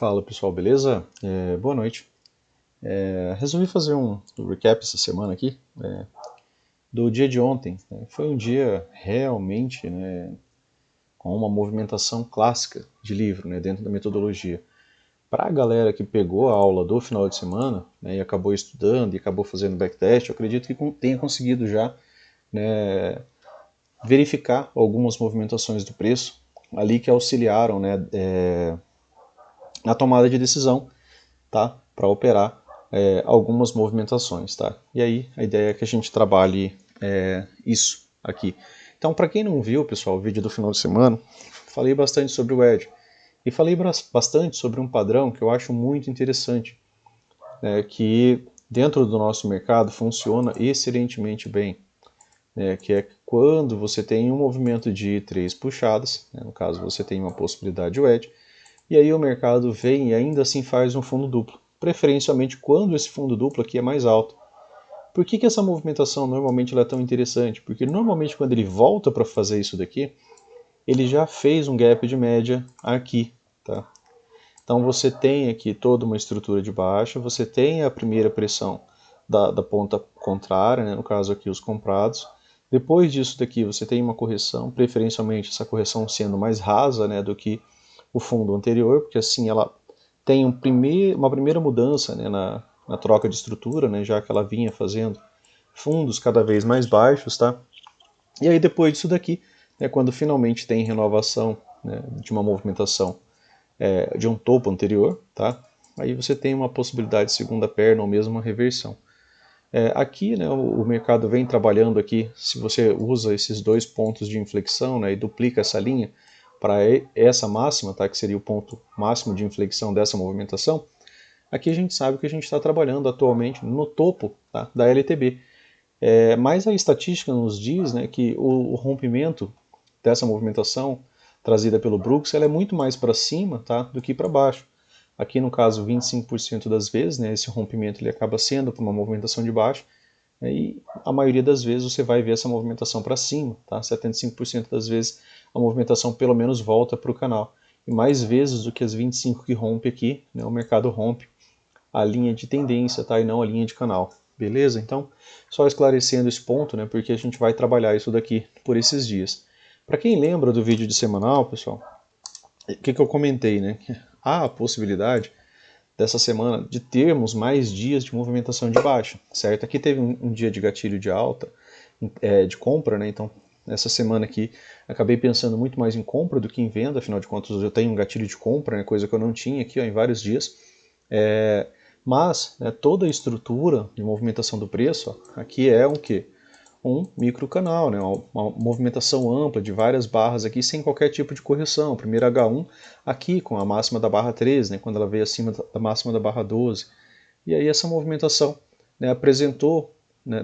Fala pessoal, beleza? Boa noite. Resolvi fazer um recap essa semana aqui do dia de ontem. Foi um dia realmente, né, com uma movimentação clássica de livro, né, dentro da metodologia. Para a galera que pegou a aula do final de semana, né, e acabou estudando e acabou fazendo backtest, eu acredito que tenha conseguido já, né, verificar algumas movimentações do preço ali que auxiliaram, né, na tomada de decisão, tá? Para operar algumas movimentações, tá? E aí a ideia é que a gente trabalhe isso aqui. Então, para quem não viu, pessoal, o vídeo do final de semana, falei bastante sobre o Edge e falei bastante sobre um padrão que eu acho muito interessante, que dentro do nosso mercado funciona excelentemente bem, que é quando você tem um movimento de três puxadas, né, no caso você tem uma possibilidade wedge, e aí o mercado vem e ainda assim faz um fundo duplo, preferencialmente quando esse fundo duplo aqui é mais alto. Por que essa movimentação normalmente ela é tão interessante? Porque normalmente quando ele volta para fazer isso daqui, ele já fez um gap de média aqui, tá? Então você tem aqui toda uma estrutura de baixa, você tem a primeira pressão da ponta contrária, né, no caso aqui os comprados. Depois disso daqui você tem uma correção, preferencialmente essa correção sendo mais rasa, né, do que o fundo anterior, porque assim ela tem uma primeira mudança, né, na troca de estrutura, né, já que ela vinha fazendo fundos cada vez mais baixos, tá? E aí depois disso daqui, né, quando finalmente tem renovação, né, de uma movimentação de um topo anterior, tá? Aí você tem uma possibilidade de segunda perna ou mesmo uma reversão. Aqui, né, o mercado vem trabalhando aqui, se você usa esses dois pontos de inflexão, né, e duplica essa linha para essa máxima, tá, que seria o ponto máximo de inflexão dessa movimentação, aqui a gente sabe que a gente está trabalhando atualmente no topo, tá, da LTB. Mas a estatística nos diz, né, que o rompimento dessa movimentação trazida pelo Brooks ela é muito mais para cima, tá, do que para baixo. Aqui no caso 25% das vezes, né, esse rompimento ele acaba sendo para uma movimentação de baixo, né, e a maioria das vezes você vai ver essa movimentação para cima, tá? 75% das vezes a movimentação pelo menos volta para o canal. E mais vezes do que as 25 que rompe aqui, né, o mercado rompe a linha de tendência, tá? E não a linha de canal. Beleza? Então, só esclarecendo esse ponto, né? Porque a gente vai trabalhar isso daqui por esses dias. Para quem lembra do vídeo de semanal, pessoal, o que eu comentei, né? Há a possibilidade dessa semana de termos mais dias de movimentação de baixa, certo? Aqui teve um dia de gatilho de alta, de compra, né? Então, essa semana aqui, acabei pensando muito mais em compra do que em venda, afinal de contas eu tenho um gatilho de compra, né? Coisa que eu não tinha aqui ó, em vários dias. Mas né, toda a estrutura de movimentação do preço ó, aqui é um quê? Um microcanal, né, uma movimentação ampla de várias barras aqui sem qualquer tipo de correção. Primeiro H1 aqui com a máxima da barra 13, né, quando ela veio acima da máxima da barra 12. E aí essa movimentação né,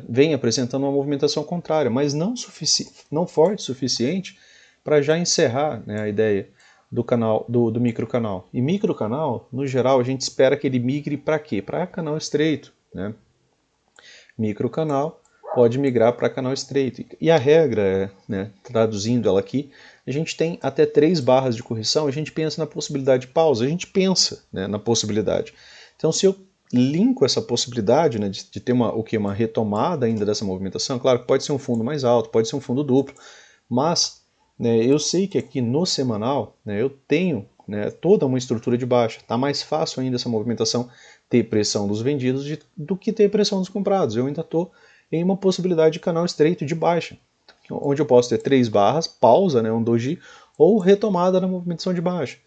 vem apresentando uma movimentação contrária, mas não forte o suficiente para já encerrar né, a ideia do canal do microcanal. E microcanal, no geral, a gente espera que ele migre para quê? Para canal estreito. Né? Microcanal pode migrar para canal estreito. E a regra é, né, traduzindo ela aqui, a gente tem até 3 barras de correção, a gente pensa na possibilidade de pausa, a gente pensa né, na possibilidade. Então se eu linko essa possibilidade né, de ter uma retomada ainda dessa movimentação, claro que pode ser um fundo mais alto, pode ser um fundo duplo, mas né, eu sei que aqui no semanal né, eu tenho né, toda uma estrutura de baixa. Está mais fácil ainda essa movimentação ter pressão dos vendidos do que ter pressão dos comprados. Eu ainda estou em uma possibilidade de canal estreito de baixa, onde eu posso ter 3 barras, pausa, né, um doji, ou retomada na movimentação de baixa.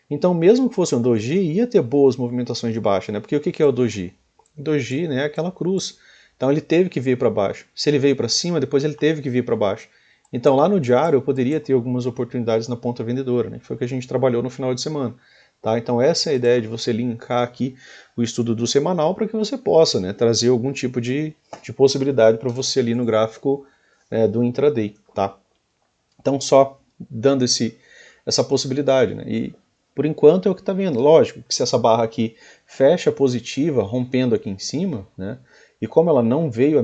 Então, mesmo que fosse um doji, ia ter boas movimentações de baixa, né? Porque o que é o doji? O doji né, é aquela cruz. Então ele teve que vir para baixo. Se ele veio para cima, depois ele teve que vir para baixo. Então lá no diário eu poderia ter algumas oportunidades na ponta vendedora, né? Foi o que a gente trabalhou no final de semana. Tá? Então essa é a ideia de você linkar aqui o estudo do semanal para que você possa né, trazer algum tipo de possibilidade para você ali no gráfico do intraday. Tá? Então só dando essa possibilidade. Né? E por enquanto é o que está vendo. Lógico que se essa barra aqui fecha positiva, rompendo aqui em cima, né? E como ela não veio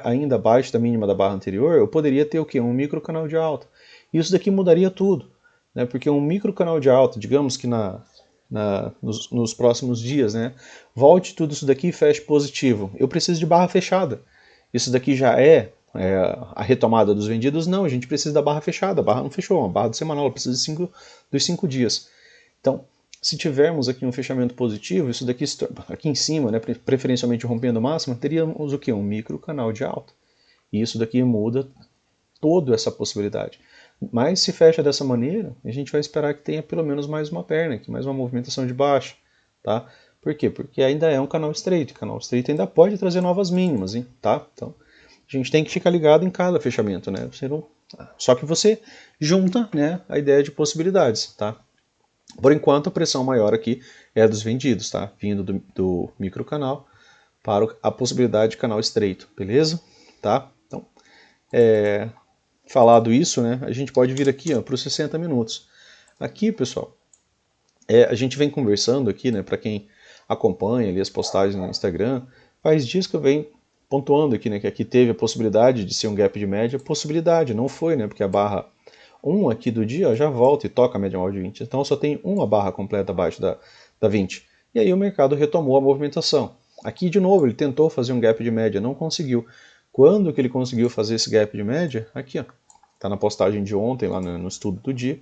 ainda abaixo da mínima da barra anterior, eu poderia ter o quê? Um micro canal de alta. E isso daqui mudaria tudo. Né? Porque um micro canal de alta, digamos que nos próximos dias, né? Volte tudo isso daqui e feche positivo. Eu preciso de barra fechada. Isso daqui já é a retomada dos vendidos? Não, a gente precisa da barra fechada. A barra não fechou, a barra do semanal precisa dos 5 dias. Então, se tivermos aqui um fechamento positivo, isso daqui aqui em cima, né, preferencialmente rompendo máxima, teríamos o que? Um micro canal de alta. E isso daqui muda toda essa possibilidade. Mas se fecha dessa maneira, a gente vai esperar que tenha pelo menos mais uma perna aqui, mais uma movimentação de baixa, tá? Por quê? Porque ainda é um canal estreito. O canal estreito ainda pode trazer novas mínimas, hein? Tá? Então, a gente tem que ficar ligado em cada fechamento, né? Só que você junta, né, a ideia de possibilidades, tá? Por enquanto, a pressão maior aqui é a dos vendidos, tá? Vindo do microcanal para a possibilidade de canal estreito, beleza? Tá? Então, falado isso, né, a gente pode vir aqui para os 60 minutos. Aqui, pessoal, a gente vem conversando aqui, né, para quem acompanha ali as postagens no Instagram, faz dias que eu venho pontuando aqui, né, que aqui teve a possibilidade de ser um gap de média, possibilidade, não foi, né, porque a barra 1 aqui do dia ó, já volta e toca a média móvel de 20, então só tem uma barra completa abaixo da 20. E aí o mercado retomou a movimentação. Aqui de novo ele tentou fazer um gap de média, não conseguiu. Quando que ele conseguiu fazer esse gap de média? Aqui, ó. Tá na postagem de ontem lá no estudo do dia.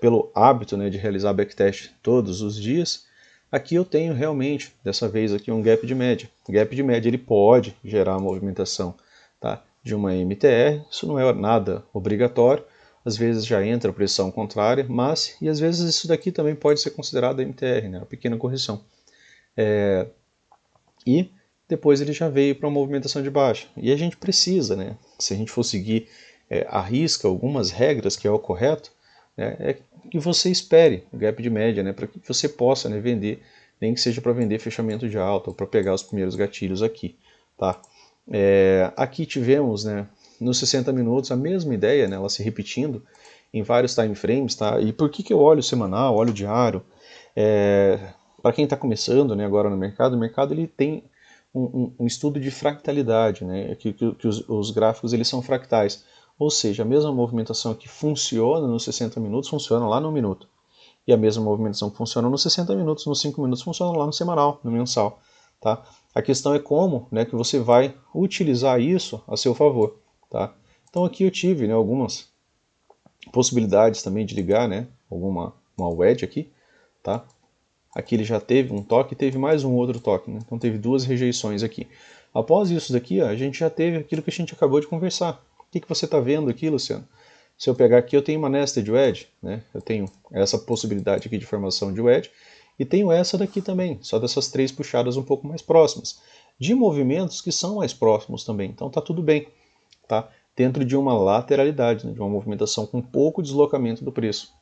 Pelo hábito, né, de realizar backtest todos os dias, aqui eu tenho realmente, dessa vez aqui, um gap de média. O gap de média ele pode gerar a movimentação, tá, de uma MTR, isso não é nada obrigatório, às vezes já entra pressão contrária, mas, e às vezes isso daqui também pode ser considerado MTR, né, uma pequena correção. E depois ele já veio para uma movimentação de baixa. E a gente precisa, né, se a gente for seguir à risca algumas regras, que é o correto, né, é que você espere o gap de média, né, para que você possa, né, vender, nem que seja para vender fechamento de alta ou para pegar os primeiros gatilhos aqui. Tá? Aqui tivemos, né, nos 60 minutos a mesma ideia, né, ela se repetindo em vários time frames. Tá? E por que eu olho semanal, olho diário? Para quem está começando, né, agora no mercado, o mercado ele tem um estudo de fractalidade, né, que os gráficos eles são fractais. Ou seja, a mesma movimentação que funciona nos 60 minutos funciona lá no minuto. E a mesma movimentação que funciona nos 60 minutos, nos 5 minutos, funciona lá no semanal, no mensal. Tá? A questão é como, né, que você vai utilizar isso a seu favor. Tá? Então aqui eu tive, né, algumas possibilidades também de ligar, né, uma wedge aqui. Tá? Aqui ele já teve um toque e teve mais um outro toque. Né? Então teve duas rejeições aqui. Após isso daqui, ó, a gente já teve aquilo que a gente acabou de conversar. O que você está vendo aqui, Luciano? Se eu pegar aqui, eu tenho uma nested wedge, né? Eu tenho essa possibilidade aqui de formação de wedge, e tenho essa daqui também, só dessas três puxadas um pouco mais próximas, de movimentos que são mais próximos também, então tá tudo bem, tá? Dentro de uma lateralidade, né? De uma movimentação com pouco deslocamento do preço.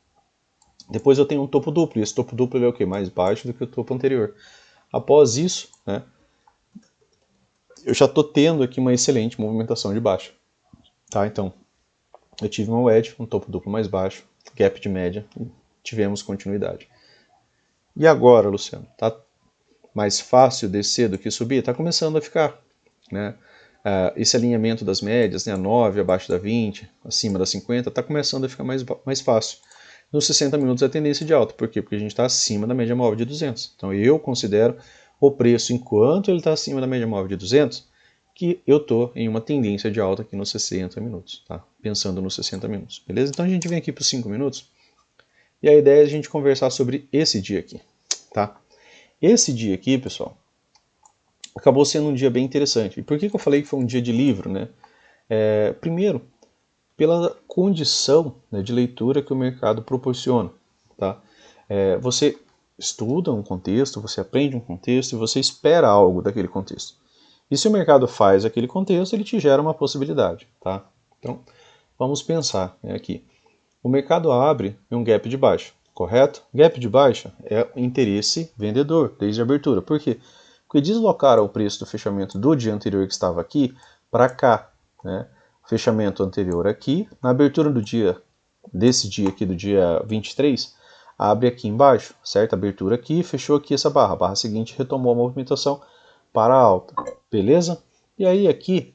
Depois eu tenho um topo duplo, e esse topo duplo é o que? Mais baixo do que o topo anterior. Após isso, né, eu já estou tendo aqui uma excelente movimentação de baixa. Tá? Então, eu tive uma wedge, um topo duplo mais baixo, gap de média, e tivemos continuidade. E agora, Luciano, tá mais fácil descer do que subir? Tá começando a ficar, né? Esse alinhamento das médias, né, a 9 abaixo da 20, acima da 50, está começando a ficar mais fácil. Nos 60 minutos é tendência de alta. Por quê? Porque a gente está acima da média móvel de 200. Então eu considero o preço, enquanto ele está acima da média móvel de 200, que eu estou em uma tendência de alta aqui nos 60 minutos. Tá? Pensando nos 60 minutos. Beleza? Então a gente vem aqui para os 5 minutos. E a ideia é a gente conversar sobre esse dia aqui. Tá? Esse dia aqui, pessoal, acabou sendo um dia bem interessante. E por que eu falei que foi um dia de livro? Né? Primeiro, pela condição, né, de leitura que o mercado proporciona. Tá? Você estuda um contexto, você aprende um contexto e você espera algo daquele contexto. E se o mercado faz aquele contexto, ele te gera uma possibilidade. Tá? Então, vamos pensar, né, aqui. O mercado abre em um gap de baixa, correto? Gap de baixa é interesse vendedor desde a abertura. Por quê? Porque deslocaram o preço do fechamento do dia anterior que estava aqui para cá, né? Fechamento anterior aqui, na abertura do dia, desse dia aqui, do dia 23, abre aqui embaixo, certo? Abertura aqui, fechou aqui essa barra. A barra seguinte retomou a movimentação para a alta, beleza? E aí aqui,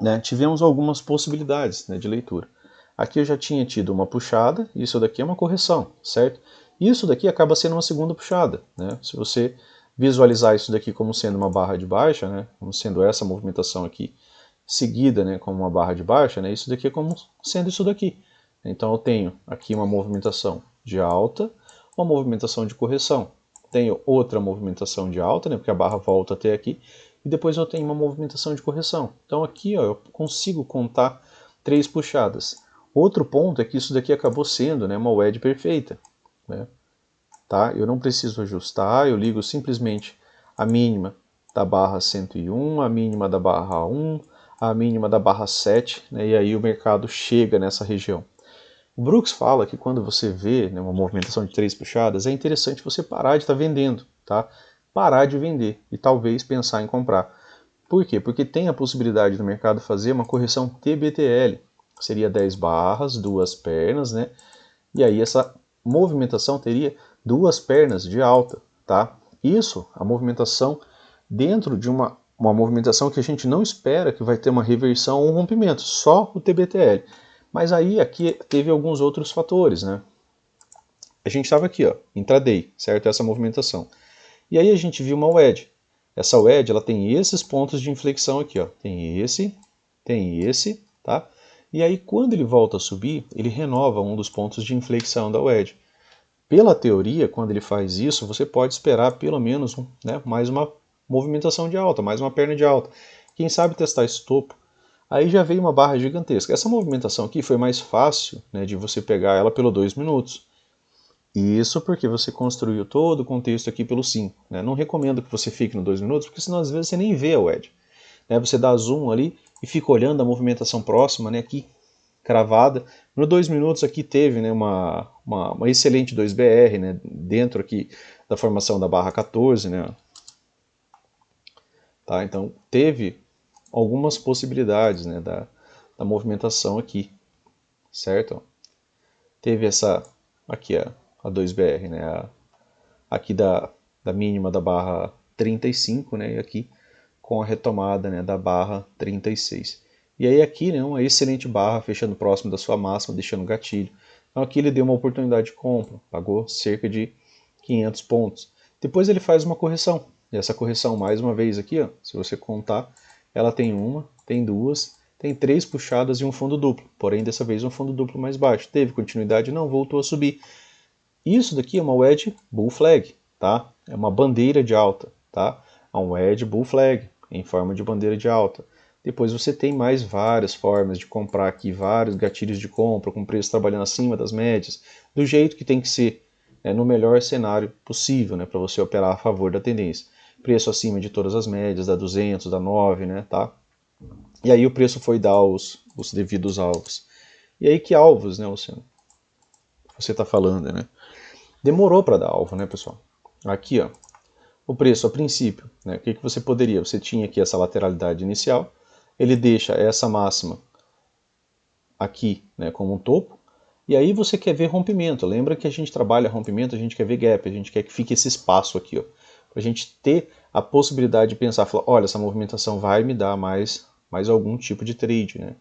né, tivemos algumas possibilidades, né, de leitura. Aqui eu já tinha tido uma puxada, isso daqui é uma correção, certo? Isso daqui acaba sendo uma segunda puxada, né? Se você visualizar isso daqui como sendo uma barra de baixa, né? Como sendo essa movimentação aqui seguida, né? Como uma barra de baixa, né? Isso daqui é como sendo isso daqui. Então eu tenho aqui uma movimentação de alta, uma movimentação de correção. Tenho outra movimentação de alta, né? Porque a barra volta até aqui. E depois eu tenho uma movimentação de correção. Então aqui, ó, eu consigo contar 3 puxadas. Outro ponto é que isso daqui acabou sendo, né, uma wedge perfeita, né? Tá? Eu não preciso ajustar, eu ligo simplesmente a mínima da barra 101, a mínima da barra 1, a mínima da barra 7, né, e aí o mercado chega nessa região. O Brooks fala que quando você vê, né, uma movimentação de 3 puxadas, é interessante você parar de estar vendendo, tá? Parar de vender e talvez pensar em comprar. Por quê? Porque tem a possibilidade do mercado fazer uma correção TBTL, seria 10 barras, 2 pernas, né? E aí essa movimentação teria 2 pernas de alta, tá? Isso, a movimentação dentro de uma movimentação que a gente não espera que vai ter uma reversão ou um rompimento, só o TBTL. Mas aí aqui teve alguns outros fatores, né? A gente estava aqui, ó, intraday, certo? Essa movimentação. E aí a gente viu uma wedge. Essa wedge, ela tem esses pontos de inflexão aqui, ó. Tem esse, tá? E aí quando ele volta a subir, ele renova um dos pontos de inflexão da wedge. Pela teoria, quando ele faz isso, você pode esperar pelo menos, né, mais uma movimentação de alta, mais uma perna de alta. Quem sabe testar esse topo. Aí já veio uma barra gigantesca. Essa movimentação aqui foi mais fácil, né, de você pegar ela pelo 2 minutos. Isso porque você construiu todo o contexto aqui pelo 5. Né? Não recomendo que você fique no 2 minutos, porque senão às vezes você nem vê a wedge. Né? Você dá zoom ali e fica olhando a movimentação próxima, né, aqui cravada. No 2 minutos aqui teve, né, uma excelente 2BR, né, dentro aqui da formação da barra 14. Né? Tá? Então teve algumas possibilidades, né, da movimentação aqui, certo? Teve essa aqui a 2BR, né, aqui da mínima da barra 35, né, e aqui com a retomada, né, da barra 36. E aí aqui, né, uma excelente barra fechando próximo da sua máxima, deixando gatilho. Então aqui ele deu uma oportunidade de compra, pagou cerca de 500 pontos. Depois ele faz uma correção. E essa correção, mais uma vez aqui, ó, se você contar, ela tem uma, tem duas, tem 3 puxadas e um fundo duplo. Porém, dessa vez um fundo duplo mais baixo. Teve continuidade? Não, voltou a subir. Isso daqui é uma wedge bull flag, tá? É uma bandeira de alta, tá? É um wedge bull flag em forma de bandeira de alta. Depois você tem mais várias formas de comprar aqui, vários gatilhos de compra com preço trabalhando acima das médias, do jeito que tem que ser, no melhor cenário possível, né, para você operar a favor da tendência. Preço acima de todas as médias, da 200, da 9, né, tá? E aí o preço foi dar os devidos alvos. E aí que alvos, né, Luciano? Você está falando, né? Demorou para dar alvo, né, pessoal? Aqui, ó, o preço a princípio, né? O que você poderia? Você tinha aqui essa lateralidade inicial, ele deixa essa máxima aqui, né, como um topo, e aí você quer ver rompimento. Lembra que a gente trabalha rompimento, a gente quer ver gap, a gente quer que fique esse espaço aqui, ó, para a gente ter a possibilidade de pensar, falar, olha, essa movimentação vai me dar mais algum tipo de trade, né?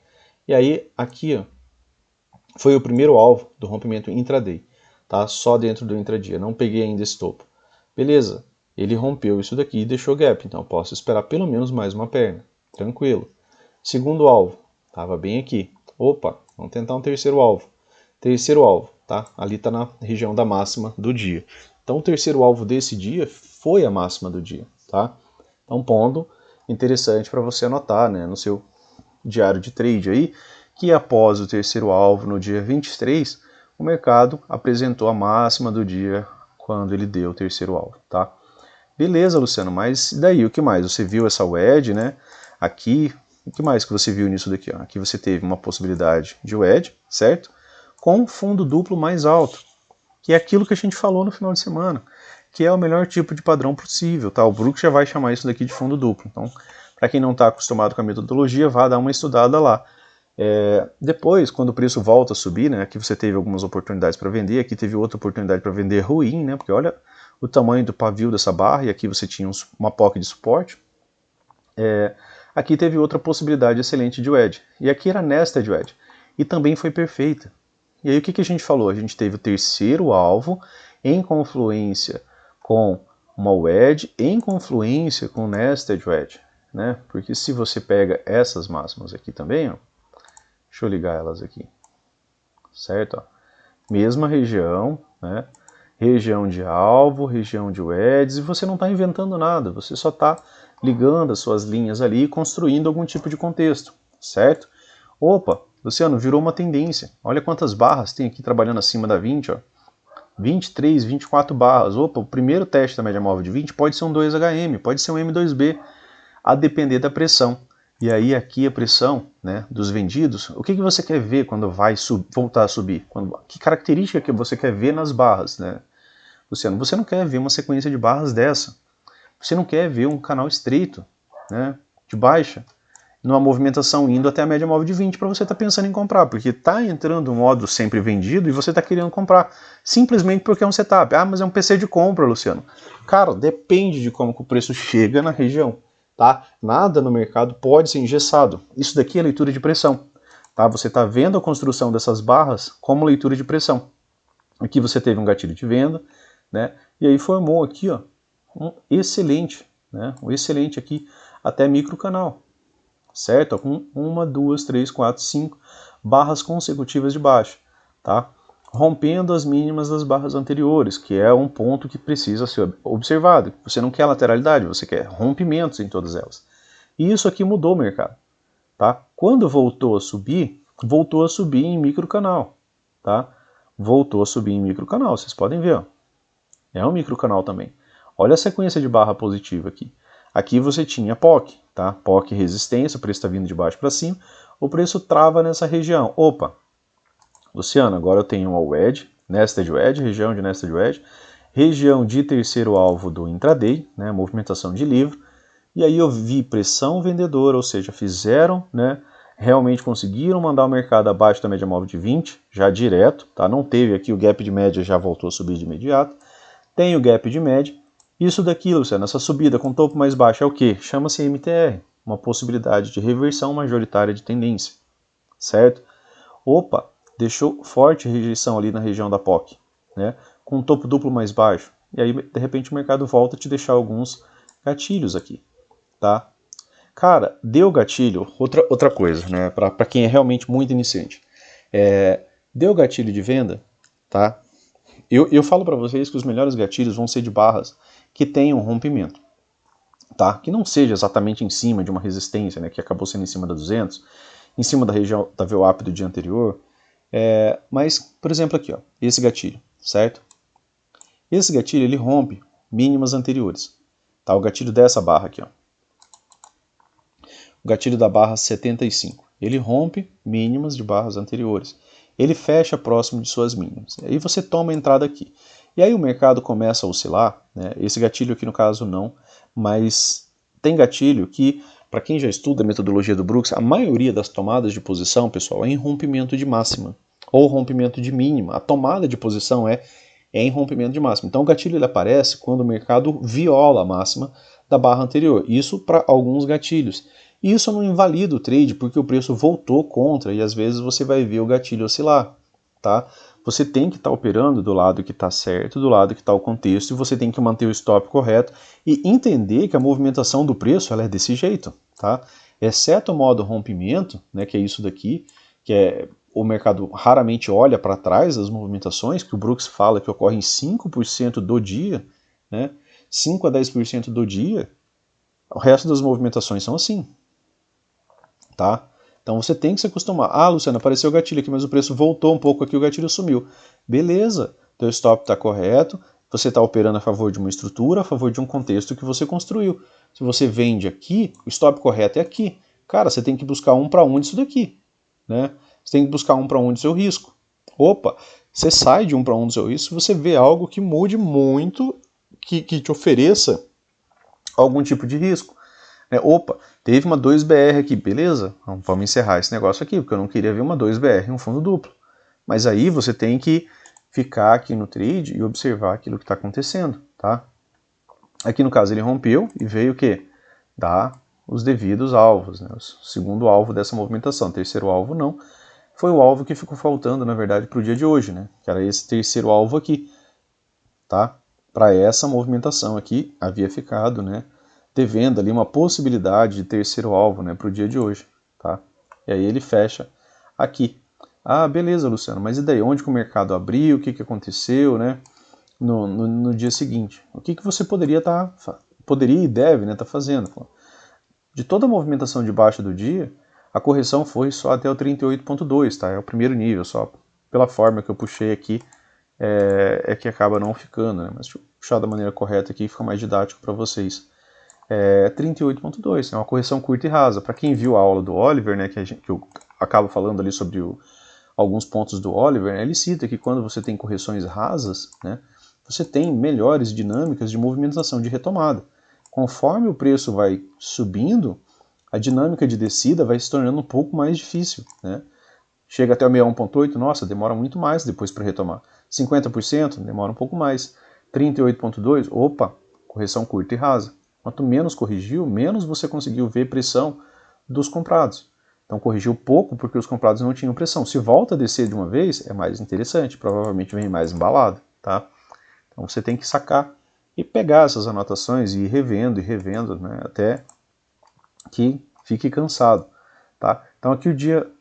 E aí aqui, ó, foi o primeiro alvo do rompimento intraday, tá? Só dentro do intradia, não peguei ainda esse topo. Beleza, ele rompeu isso daqui e deixou gap, então eu posso esperar pelo menos mais uma perna, tranquilo. Segundo alvo, estava bem aqui. Opa, vamos tentar um terceiro alvo. Terceiro alvo, tá? Ali está na região da máxima do dia. Então o terceiro alvo desse dia foi a máxima do dia, tá? Então ponto interessante para você anotar, né, no seu diário de trade aí, que após o terceiro alvo, no dia 23, o mercado apresentou a máxima do dia quando ele deu o terceiro alvo, tá? Beleza, Luciano, mas daí o que mais? Você viu essa wedge, né? Aqui, o que mais que você viu nisso daqui? Ó? Aqui você teve uma possibilidade de wedge, certo? Com fundo duplo mais alto, que é aquilo que a gente falou no final de semana, que é o melhor tipo de padrão possível, tá? O Brooks já vai chamar isso daqui de fundo duplo, então para quem não está acostumado com a metodologia, vá dar uma estudada lá. Depois, quando o preço volta a subir, né, aqui você teve algumas oportunidades para vender, aqui teve outra oportunidade para vender ruim, né, porque olha o tamanho do pavio dessa barra, e aqui você tinha uma POC de suporte. Aqui teve outra possibilidade excelente de wedge, e aqui era nested wedge, e também foi perfeita. E aí o que a gente falou? A gente teve o terceiro alvo, em confluência com uma wedge, em confluência com nested wedge, né? Porque se você pega essas máximas aqui também, ó, deixa eu ligar elas aqui, certo? Ó, mesma região, né? Região de alvo, região de wedges, e você não está inventando nada, você só está ligando as suas linhas ali e construindo algum tipo de contexto, certo? Opa, Luciano, virou uma tendência. Olha quantas barras tem aqui trabalhando acima da 20, ó. 23, 24 barras. Opa, o primeiro teste da média móvel de 20 pode ser um 2HM, pode ser um M2B, a depender da pressão. E aí aqui a pressão, né, dos vendidos, o que você quer ver quando vai voltar a subir? Que característica que você quer ver nas barras, né? Luciano, você não quer ver uma sequência de barras dessa. Você não quer ver um canal estreito, né, de baixa, numa movimentação indo até a média móvel de 20 para você estar pensando em comprar, porque está entrando um modo sempre vendido e você está querendo comprar, simplesmente porque é um setup. Ah, mas é um PC de compra, Luciano. Cara, depende de como que o preço chega na região, tá? Nada no mercado pode ser engessado. Isso daqui é leitura de pressão, tá? Você está vendo a construção dessas barras como leitura de pressão. Aqui você teve um gatilho de venda, né? E aí formou aqui, ó, um excelente, né? Um excelente aqui até micro canal. Certo? Com 1, 2, 3, 4, 5 barras consecutivas de baixa, tá? Rompendo as mínimas das barras anteriores, que é um ponto que precisa ser observado. Você não quer lateralidade, você quer rompimentos em todas elas. E isso aqui mudou o mercado, tá? Quando voltou a subir em micro canal, tá? Voltou a subir em micro canal, vocês podem ver, ó. É um micro canal também. Olha a sequência de barra positiva aqui. Aqui você tinha POC, tá? POC resistência, o preço está vindo de baixo para cima, o preço trava nessa região. Opa, Luciano, agora eu tenho uma wedge, nested wedge, região de nested wedge, região de terceiro alvo do intraday, né, movimentação de livro, e aí eu vi pressão vendedora, ou seja, fizeram, né, realmente conseguiram mandar o mercado abaixo da média móvel de 20, já direto, tá? Não teve aqui o gap de média, já voltou a subir de imediato, tem o gap de média. Isso daqui, Luciano, essa subida com topo mais baixo é o que? Chama-se MTR, uma possibilidade de reversão majoritária de tendência, certo? Opa, deixou forte rejeição ali na região da POC, né? Com topo duplo mais baixo. E aí, de repente, o mercado volta a te deixar alguns gatilhos aqui, tá? Cara, deu gatilho, outra coisa, né? Para quem é realmente muito iniciante. Deu gatilho de venda, tá? Eu falo para vocês que os melhores gatilhos vão ser de barras que tenham rompimento, tá? Que não seja exatamente em cima de uma resistência, né, que acabou sendo em cima da 200, em cima da região da VWAP do dia anterior, mas, por exemplo, aqui, ó, esse gatilho, certo? Esse gatilho, ele rompe mínimas anteriores, tá? O gatilho dessa barra aqui, ó. O gatilho da barra 75, ele rompe mínimas de barras anteriores. Ele fecha próximo de suas mínimas. Aí você toma a entrada aqui. E aí o mercado começa a oscilar, né? Esse gatilho aqui no caso não, mas tem gatilho que, para quem já estuda a metodologia do Brooks, a maioria das tomadas de posição, pessoal, é em rompimento de máxima ou rompimento de mínima. A tomada de posição é em rompimento de máxima. Então o gatilho ele aparece quando o mercado viola a máxima da barra anterior. Isso para alguns gatilhos. E isso não invalida o trade porque o preço voltou contra e às vezes você vai ver o gatilho oscilar, tá? Você tem que estar operando do lado que está certo, do lado que está o contexto, e você tem que manter o stop correto e entender que a movimentação do preço ela é desse jeito, tá? Exceto o modo rompimento, né, que é isso daqui, que é o mercado raramente olha para trás das movimentações, que o Brooks fala que ocorrem 5% do dia, né? 5 a 10% do dia, o resto das movimentações são assim, tá? Então você tem que se acostumar. Ah, Luciano, apareceu o gatilho aqui, mas o preço voltou um pouco aqui, o gatilho sumiu. Beleza, teu stop está correto, você está operando a favor de uma estrutura, a favor de um contexto que você construiu. Se você vende aqui, o stop correto é aqui. Cara, você tem que buscar 1 para 1 disso daqui, né? Você tem que buscar 1 para 1 do seu risco. Opa, você sai de 1 para 1 do seu risco, você vê algo que mude muito, que te ofereça algum tipo de risco. Opa, teve uma 2BR aqui, beleza? Vamos encerrar esse negócio aqui, porque eu não queria ver uma 2BR em um fundo duplo. Mas aí você tem que ficar aqui no trade e observar aquilo que está acontecendo, tá? Aqui no caso ele rompeu e veio o quê? Dar os devidos alvos, né? O segundo alvo dessa movimentação, terceiro alvo não. Foi o alvo que ficou faltando, na verdade, para o dia de hoje, né? Que era esse terceiro alvo aqui. tá? Para essa movimentação aqui, havia ficado, né, devendo ali uma possibilidade de terceiro alvo, né, para o dia de hoje, tá? E aí ele fecha aqui. Ah, beleza, Luciano, mas e daí? Onde que o mercado abriu? O que aconteceu, né? No dia seguinte? O que você poderia poderia e deve, né, tá fazendo? De toda a movimentação de baixa do dia, a correção foi só até o 38.2, tá? É o primeiro nível, só pela forma que eu puxei aqui, que acaba não ficando, né? Mas deixa eu puxar da maneira correta aqui, fica mais didático para vocês. 38.2, é uma correção curta e rasa. Para quem viu a aula do Oliver, né, que eu acabo falando ali sobre alguns pontos do Oliver, né, ele cita que quando você tem correções rasas, né, você tem melhores dinâmicas de movimentação, de retomada. Conforme o preço vai subindo, a dinâmica de descida vai se tornando um pouco mais difícil, né? Chega até o 61.8, nossa, demora muito mais depois para retomar. 50% demora um pouco mais. 38.2, opa, correção curta e rasa. Quanto menos corrigiu, menos você conseguiu ver pressão dos comprados. Então corrigiu pouco porque os comprados não tinham pressão. Se volta a descer de uma vez, é mais interessante, provavelmente vem mais embalado, tá? Então você tem que sacar e pegar essas anotações e ir revendo, né, até que fique cansado, tá? Então aqui o dia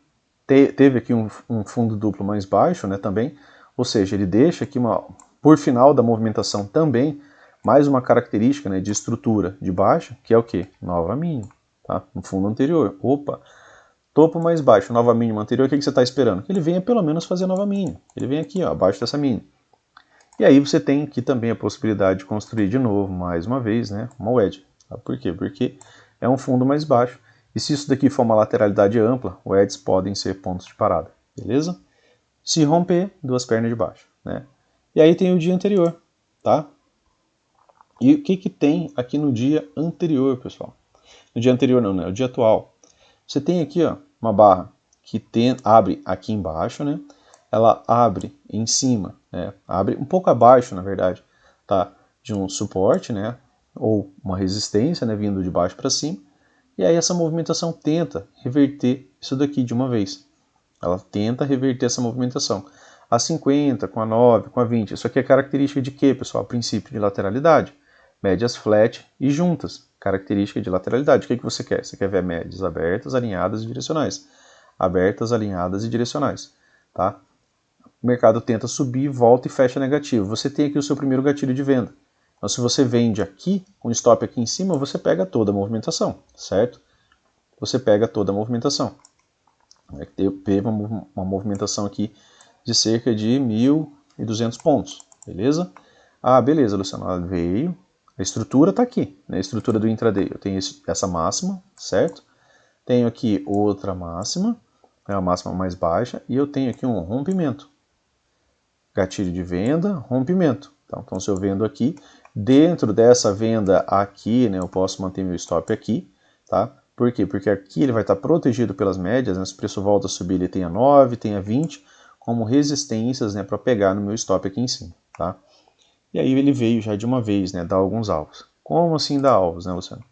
teve aqui um fundo duplo mais baixo, né, também, ou seja, ele deixa aqui por final da movimentação também mais uma característica, né, de estrutura de baixa, que é o que? Nova mínima, tá? No fundo anterior. Opa, topo mais baixo, nova mínima anterior, o que você está esperando? Que ele venha pelo menos fazer nova mínima. Ele vem aqui, ó, abaixo dessa mínima. E aí você tem aqui também a possibilidade de construir de novo, mais uma vez, né, uma wedge. Tá? Por quê? Porque é um fundo mais baixo. E se isso daqui for uma lateralidade ampla, wedges podem ser pontos de parada, beleza? Se romper, duas pernas de baixo, né? E aí tem o dia anterior, tá? E o que tem aqui no dia anterior, pessoal? No dia anterior não, né? O dia atual. Você tem aqui, ó, uma barra que abre aqui embaixo, né? Ela abre em cima, né? Abre um pouco abaixo, na verdade, tá? De um suporte, né? Ou uma resistência, né? Vindo de baixo para cima. E aí essa movimentação tenta reverter isso daqui de uma vez. Ela tenta reverter essa movimentação. A 50, com a 9, com a 20. Isso aqui é característica de quê, pessoal? Princípio de lateralidade. Médias flat e juntas. Característica de lateralidade. O que você quer? Você quer ver médias abertas, alinhadas e direcionais. Abertas, alinhadas e direcionais. Tá? O mercado tenta subir, volta e fecha negativo. Você tem aqui o seu primeiro gatilho de venda. Então, se você vende aqui, com stop aqui em cima, você pega toda a movimentação, certo? Você pega toda a movimentação. Teve uma movimentação aqui de cerca de 1.200 pontos, beleza? Ah, beleza, Luciano, ela veio, a estrutura está aqui, né? A estrutura do intraday. Eu tenho essa máxima, certo? Tenho aqui outra máxima, é a máxima mais baixa, e eu tenho aqui um rompimento. Gatilho de venda, rompimento. Então, se eu vendo aqui, dentro dessa venda aqui, né, eu posso manter meu stop aqui, tá? Por quê? Porque aqui ele vai estar protegido pelas médias, né? Se o preço volta a subir, ele tem a 9, tem a 20, como resistências, né, para pegar no meu stop aqui em cima, tá? E aí ele veio já de uma vez, né, dar alguns alvos. Como assim dar alvos, né, Luciano?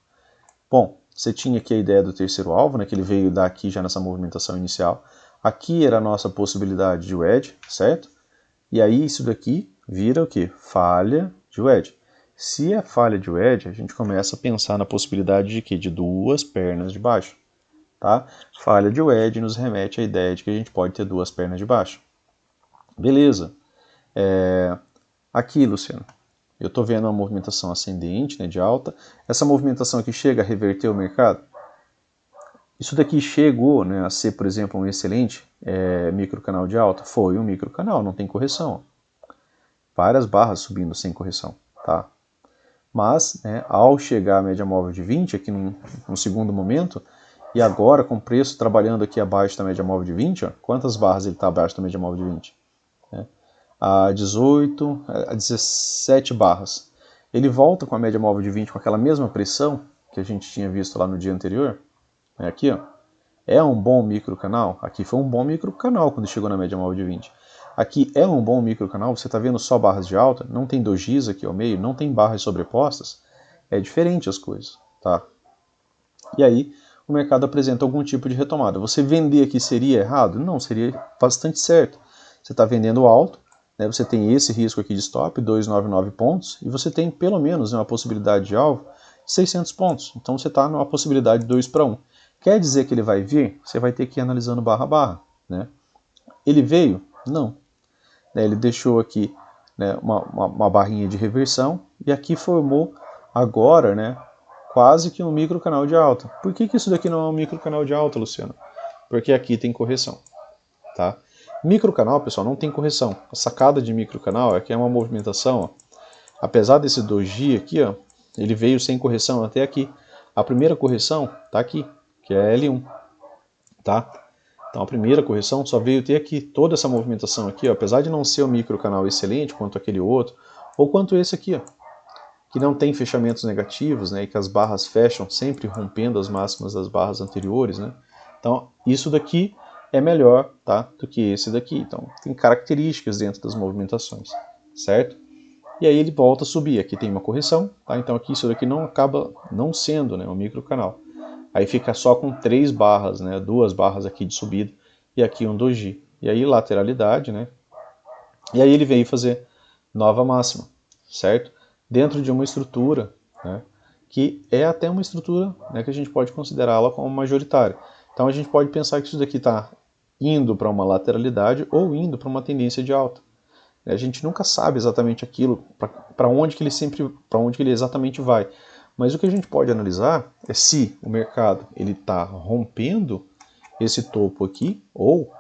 Bom, você tinha aqui a ideia do terceiro alvo, né, que ele veio dar aqui já nessa movimentação inicial. Aqui era a nossa possibilidade de wedge, certo? E aí isso daqui vira o que? Falha de wedge. Se é falha de wedge, a gente começa a pensar na possibilidade de que? De duas pernas de baixo. Tá? Falha de wedge nos remete à ideia de que a gente pode ter duas pernas de baixo. Beleza. Aqui, Luciano, eu estou vendo uma movimentação ascendente, né, de alta. Essa movimentação aqui chega a reverter o mercado? Isso daqui chegou, né, a ser, por exemplo, um excelente microcanal de alta? Foi um microcanal, não tem correção. Várias barras subindo sem correção, tá? Mas, né, ao chegar à média móvel de 20, aqui num segundo momento, e agora com o preço trabalhando aqui abaixo da média móvel de 20, ó, quantas barras ele está abaixo da média móvel de 20? Né? A 18, a 17 barras. Ele volta com a média móvel de 20 com aquela mesma pressão que a gente tinha visto lá no dia anterior. Aqui, ó, é um bom microcanal? Aqui foi um bom microcanal quando chegou na média móvel de 20. Aqui é um bom microcanal, você está vendo só barras de alta, não tem dojis aqui ao meio, não tem barras sobrepostas, é diferente as coisas, tá? E aí o mercado apresenta algum tipo de retomada. Você vender aqui seria errado? Não, seria bastante certo. Você está vendendo alto, né, você tem esse risco aqui de stop, 299 pontos, e você tem pelo menos, né, uma possibilidade de alvo de 600 pontos. Então você está numa possibilidade de 2 para 1. Quer dizer que ele vai vir? Você vai ter que ir analisando barra a barra. Né? Ele veio? Não. Ele deixou aqui, né, uma barrinha de reversão e aqui formou agora, né, quase que um micro canal de alta. Por que isso daqui não é um micro canal de alta, Luciano? Porque aqui tem correção. Tá? Microcanal, pessoal, não tem correção. A sacada de microcanal é que é uma movimentação, ó, apesar desse doji aqui, ó, ele veio sem correção até aqui. A primeira correção tá aqui, que é L1, tá? Então a primeira correção só veio ter aqui, toda essa movimentação aqui, ó, apesar de não ser um microcanal excelente quanto aquele outro, ou quanto esse aqui, ó, que não tem fechamentos negativos, né, e que as barras fecham sempre rompendo as máximas das barras anteriores, né? Então isso daqui é melhor, tá, do que esse daqui. Então tem características dentro das movimentações, certo? E aí ele volta a subir. Aqui tem uma correção, tá? Então aqui isso daqui não acaba não sendo, né, um microcanal. Aí fica só com 3 barras, né, 2 barras aqui de subida e aqui um doji. E aí lateralidade, né? E aí ele veio fazer nova máxima, certo? Dentro de uma estrutura, né, que é até uma estrutura, né, que a gente pode considerá-la como majoritária. Então a gente pode pensar que isso daqui está indo para uma lateralidade ou indo para uma tendência de alta. A gente nunca sabe exatamente aquilo, para onde que ele para onde que ele exatamente vai. Mas o que a gente pode analisar é se o mercado ele está rompendo esse topo aqui ou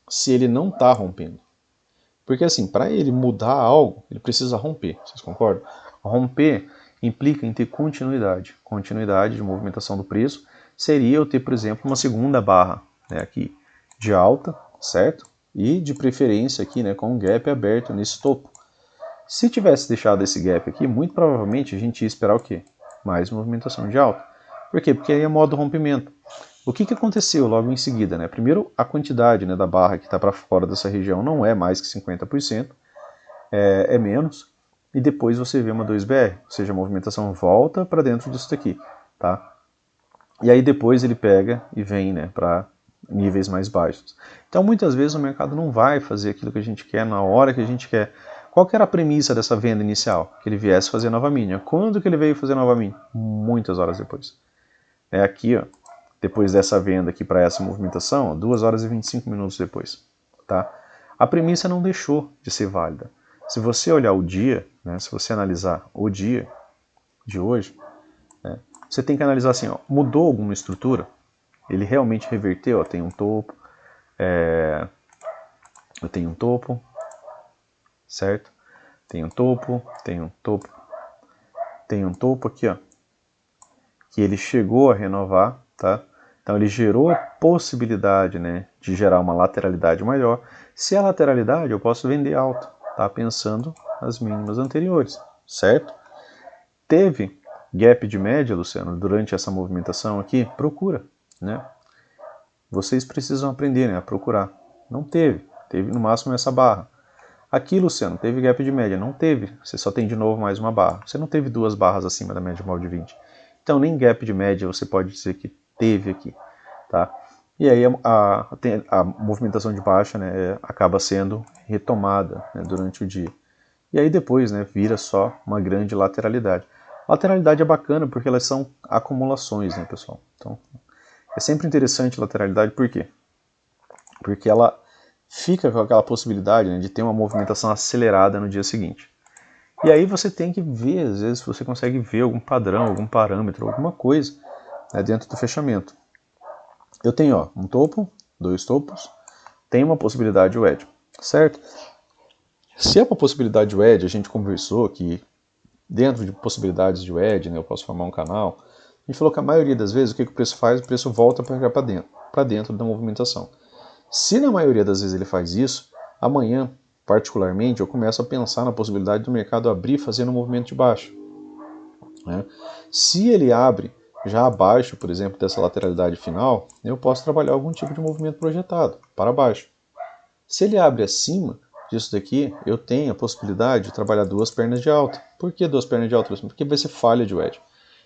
se ele não está rompendo. Porque assim, para ele mudar algo, ele precisa romper. Vocês concordam? Romper implica em ter continuidade. Continuidade de movimentação do preço seria eu ter, por exemplo, uma segunda barra, né, aqui de alta, certo? E de preferência aqui, né, com um gap aberto nesse topo. Se tivesse deixado esse gap aqui, muito provavelmente a gente ia esperar o quê? Mais movimentação de alta. Por quê? Porque aí é modo rompimento. O que aconteceu logo em seguida? Né? Primeiro, a quantidade, né, da barra que está para fora dessa região não é mais que 50%, é menos. E depois você vê uma 2BR, ou seja, a movimentação volta para dentro disso daqui. Tá? E aí depois ele pega e vem, né, para níveis mais baixos. Então muitas vezes o mercado não vai fazer aquilo que a gente quer na hora que a gente quer. Qual que era a premissa dessa venda inicial? Que ele viesse fazer nova mínima. Quando que ele veio fazer nova mínima? Muitas horas depois. É aqui, ó, depois dessa venda aqui para essa movimentação, ó, 2 horas e 25 minutos depois. Tá? A premissa não deixou de ser válida. Se você olhar o dia, né, se você analisar o dia de hoje, né, você tem que analisar assim, ó, mudou alguma estrutura? Ele realmente reverteu? Ó, tem um topo, eu tenho um topo, certo? Tem um topo, tem um topo, tem um topo aqui, ó, que ele chegou a renovar, tá? Então ele gerou a possibilidade, né, de gerar uma lateralidade maior. Se a lateralidade, eu posso vender alto, tá? Pensando nas mínimas anteriores, certo? Teve gap de média, Luciano, durante essa movimentação aqui? Procura, né? Vocês precisam aprender, né, a procurar. Não teve, teve no máximo essa barra. Aqui, Luciano, teve gap de média? Não teve, você só tem de novo mais uma barra. Você não teve 2 barras acima da média móvel de 20. Então nem gap de média você pode dizer que teve aqui. Tá? E aí a movimentação de baixa, né, acaba sendo retomada, né, durante o dia. E aí depois, né, vira só uma grande lateralidade. Lateralidade é bacana porque elas são acumulações, né, pessoal? Então é sempre interessante lateralidade, por quê? Porque ela fica com aquela possibilidade, né, de ter uma movimentação acelerada no dia seguinte. E aí você tem que ver, às vezes, se você consegue ver algum padrão, algum parâmetro, alguma coisa, né, dentro do fechamento. Eu tenho, ó, um topo, 2 topos, tem uma possibilidade de wedge, certo? Se é uma possibilidade de wedge, a gente conversou que dentro de possibilidades de wedge, né, eu posso formar um canal. A gente falou que a maioria das vezes o que o preço faz? O preço volta para dentro da movimentação. Se na maioria das vezes ele faz isso, amanhã, particularmente, eu começo a pensar na possibilidade do mercado abrir fazendo um movimento de baixo. Né? Se ele abre já abaixo, por exemplo, dessa lateralidade final, eu posso trabalhar algum tipo de movimento projetado para baixo. Se ele abre acima disso daqui, eu tenho a possibilidade de trabalhar 2 pernas de alta. Por que 2 pernas de alta? Porque vai ser falha de wedge.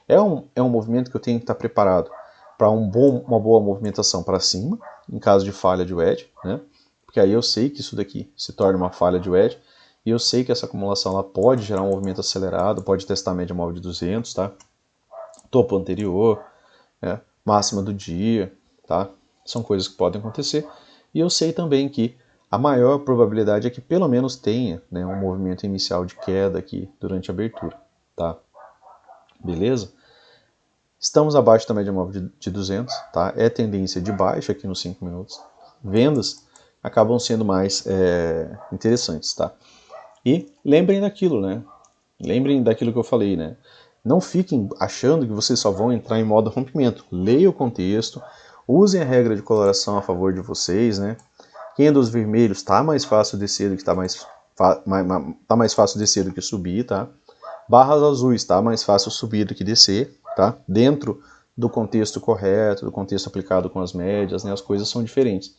É um movimento que eu tenho que estar preparado para uma boa movimentação para cima, em caso de falha de wedge, né? porque aí eu sei que isso daqui se torna uma falha de wedge, e eu sei que essa acumulação ela pode gerar um movimento acelerado, pode testar a média móvel de 200, tá? Topo anterior, né? Máxima do dia, tá? São coisas que podem acontecer. E eu sei também que a maior probabilidade é que pelo menos tenha, né, um movimento inicial de queda aqui durante a abertura, tá? Beleza? Estamos abaixo da média móvel de 200, tá? É tendência de baixa aqui nos 5 minutos. Vendas acabam sendo mais interessantes, tá? E lembrem daquilo, né? Lembrem daquilo que eu falei, né? Não fiquem achando que vocês só vão entrar em modo rompimento. Leiam o contexto, usem a regra de coloração a favor de vocês, né? Candles vermelhos está mais fácil descer do que tá mais fácil descer do que subir, tá? Barras azuis está mais fácil subir do que descer, tá? Dentro do contexto correto, do contexto aplicado com as médias, né? As coisas são diferentes.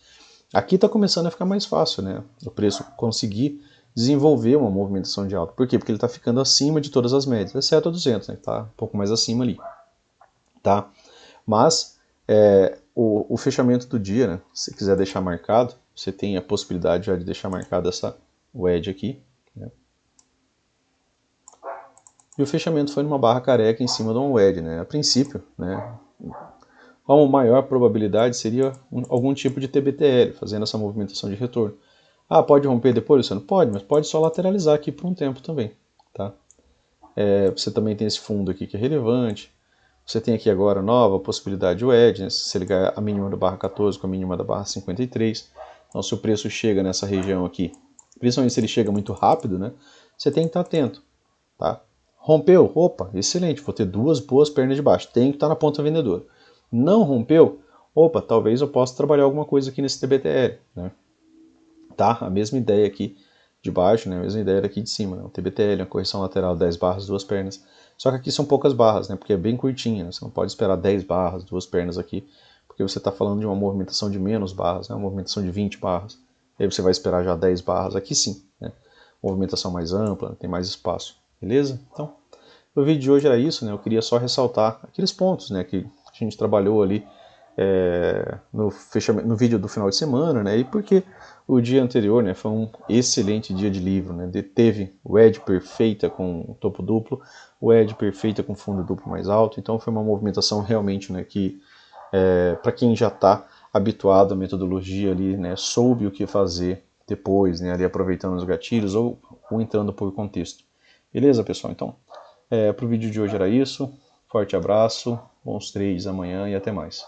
Aqui está começando a ficar mais fácil, né? O preço conseguir desenvolver uma movimentação de alta. Por quê? Porque ele está ficando acima de todas as médias, exceto a 200, né? Está um pouco mais acima ali, tá? Mas o fechamento do dia, né? Se quiser deixar marcado, você tem a possibilidade já de deixar marcada essa wedge aqui, né? E o fechamento foi numa barra careca em cima de uma wedge, né? A princípio, né? Uma maior probabilidade seria algum tipo de TBTL, fazendo essa movimentação de retorno. Ah, pode romper depois, Luciano? Pode, mas pode só lateralizar aqui por um tempo também, tá? Você também tem esse fundo aqui que é relevante. Você tem aqui agora nova possibilidade de wedge, né? Se você ligar a mínima da barra 14 com a mínima da barra 53. Então, se o preço chega nessa região aqui, principalmente se ele chega muito rápido, né? Você tem que estar atento, tá? Rompeu? Opa, excelente, vou ter duas boas pernas de baixo. Tem que estar na ponta vendedora. Não rompeu? Opa, talvez eu possa trabalhar alguma coisa aqui nesse TBTL, né? Tá? A mesma ideia aqui de baixo, né? A mesma ideia daqui de cima, né? O TBTL, uma correção lateral, 10 barras, duas pernas. Só que aqui são poucas barras, né? Porque é bem curtinha, né? Você não pode esperar 10 barras, duas pernas aqui, porque você está falando de uma movimentação de menos barras, né? Uma movimentação de 20 barras. E aí você vai esperar já 10 barras, aqui sim, né? Movimentação mais ampla, tem mais espaço, beleza? Então, o vídeo de hoje era isso, né? Eu queria só ressaltar aqueles pontos, né? Que a gente trabalhou ali no vídeo do final de semana, né? E porque o dia anterior, né, foi um excelente dia de livro, né? Teve wedge perfeita com topo duplo, wedge perfeita com fundo duplo mais alto, então foi uma movimentação realmente, né, que para quem já está habituado à metodologia ali, né, soube o que fazer depois, né, ali aproveitando os gatilhos ou entrando por contexto. Beleza, pessoal? Então, para o vídeo de hoje era isso. Forte abraço, bons trades amanhã e até mais.